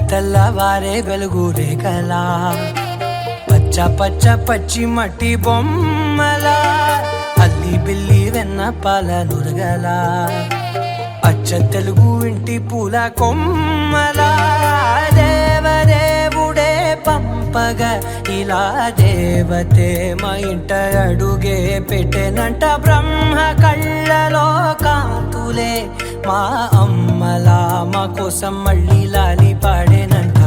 తెల్లవారే వెలుగు రేఖలా పచ్చ పచ్చ పచ్చి మట్టి బొమ్మలా అల్లి బిల్లి వెన్న పాల నురగలా అచ్చ తెలుగు ఇంటి పూల కొమ్మలా దేవదేవుడే పంపగా ఇలా దేవతే మా ఇంట అడుగే పెట్టెనంట బ్రహ్మ కళ్ళలో కాంతులే మా అమ్మలా మా కోసం మళ్ళీ లాలి పాడేనంట.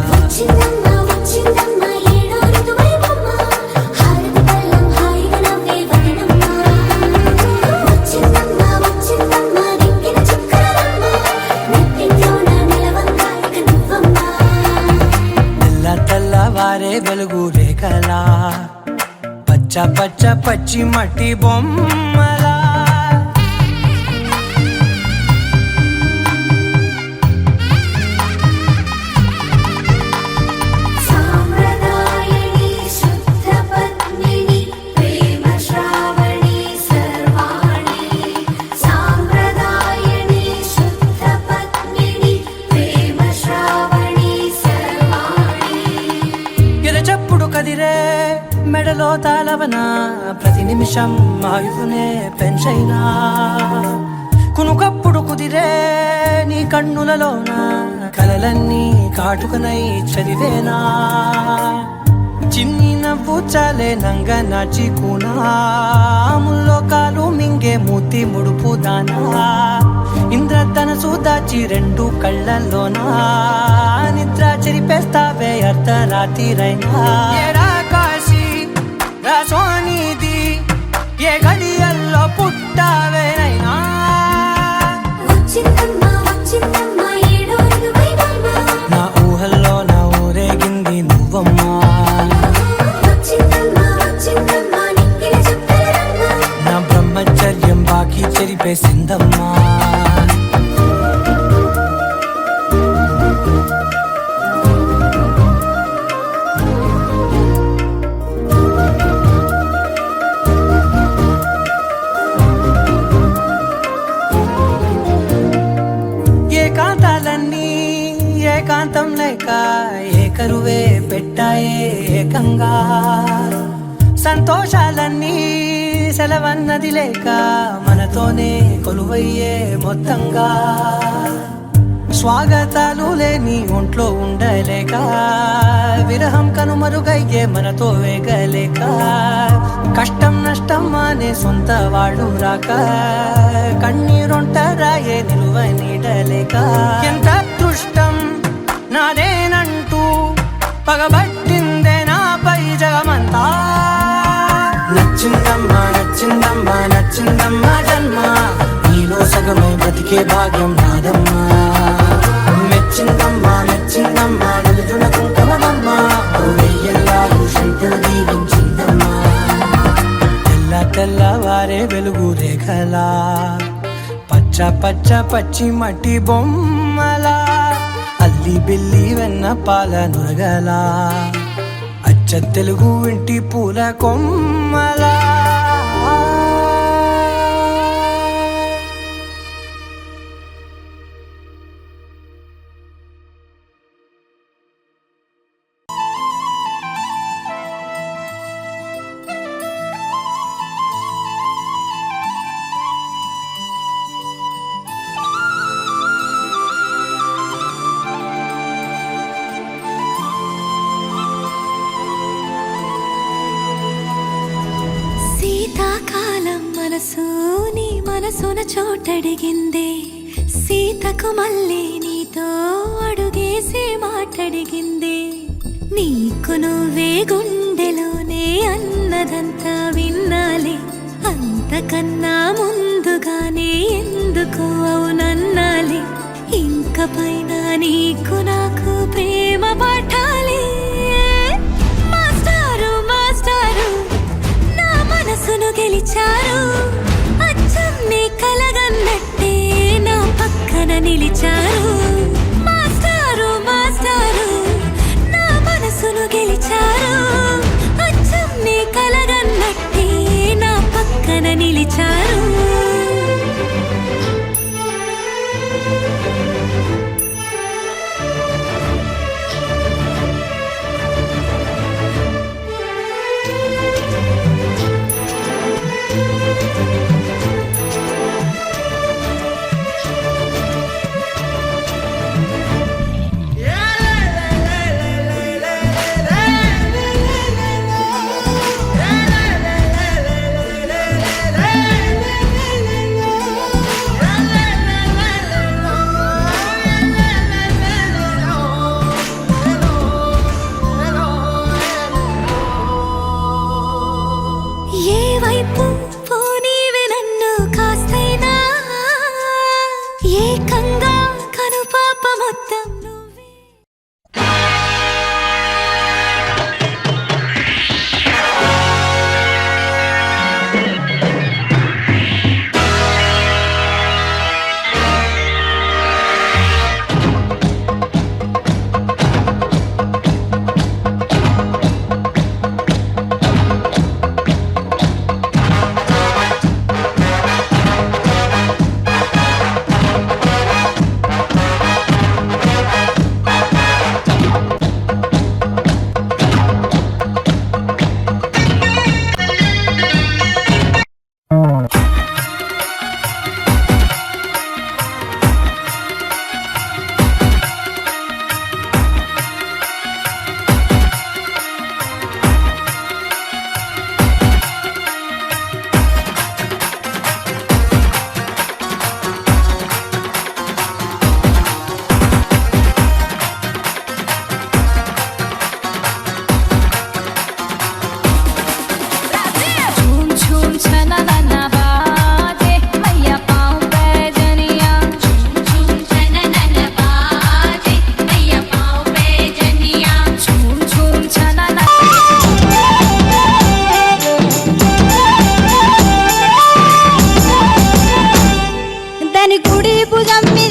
తెల్లవారే వెలుగు రేఖలా పచ్చ పచ్చ పచ్చి మట్టి బొమ్మలా మెడలో తాళవన ప్రతి నిమిషం ఆయువునే పెంచైనా కునుకప్పుడు కుదిరే నీ కన్నులలోన కలలన్నీ కాటుకనై చదివేనా చిన్ని నవ్వు చాలే నంగ నాచి కూనాముల్లో కాలు మింగే మూతి ముడుపు దానా ఇంద్రధనసు దాచి రెండు కళ్ళల్లోనా నిద్ర చెరిపేస్తావే అర్ధరాత్రిరైనా సోనిది ఏ గడియల్లో పుట్టావేనైనా నా ఊహల్లో నా ఊరేగింది నువ్వమ్మా నా బ్రహ్మచర్యం బాకీ చెరిపేసిందమ్మా ఏకాంతం లేక ఏకరువే పెట్టాయే ఏకంగా సంతోషాలన్నీ సెలవన్నది లేక మనతోనే కొలువయ్యే మొత్తంగా స్వాగతాలు లేని ఒంట్లో ఉండలేక విరహం కనుమరుగయ్యే మనతో వేగలేక కష్టం నష్టం అనే సొంత వాళ్ళు రాక కన్నీరొంటరాయే నిలువ నీడలేక ఎంత అదృష్టం నాదేనంటూ పగబట్టిందే నాపై జగమంతా నచ్చిందమ్మా నచ్చిందమ్మా నచ్చిందమ్మా జన్మ నీలో సగమై బ్రతికే భాగ్యం నాదమ్మా మెచ్చిందమ్మా మెచ్చిందమ్మా నలుజున కుంకుమమ్మా వెయ్యల్లాగు శంకులు దీవించిందమ్మా తెల్లవారే వెలుగు రేఖలా పచ్చ పచ్చ పచ్చి మట్టి బొమ్మలా అల్లి బిల్లి వెన్న పాల నురగలా అచ్చ తెలుగు ఇంటి పూల కొమ్మలా నీ మనసున చోటడిగిందే సీతకు మళ్ళీ నీతో అడుగేసి మాటడిగిందే నీకు నువ్వే గుండెలోనే అన్నదంతా విన్నాలే అంతకన్నా ముందుగానే ఎందుకు అవునన్నాలే ఇంక పైన నీకు నాకు ప్రేమ పాఠాలే మాస్టారు మాస్టారు నా మనసును గెలిచారు అచ్చమ్మే కలగన్నట్టే నా పక్కన నిలిచారు మాస్టారు మాస్టారు నా మనసును గెలిచారు అచ్చమ్మే కలగన్నట్టే నా పక్కన నిలిచారు కను పాప మొత్తం నువ్వే. झूम झूम छननना बाजे मैया पाँव पे जनिया. झूम झूम छननना बाजे मैया पाँव पे जनिया. झूम झूम छननना దాని కుడి భుజం మీద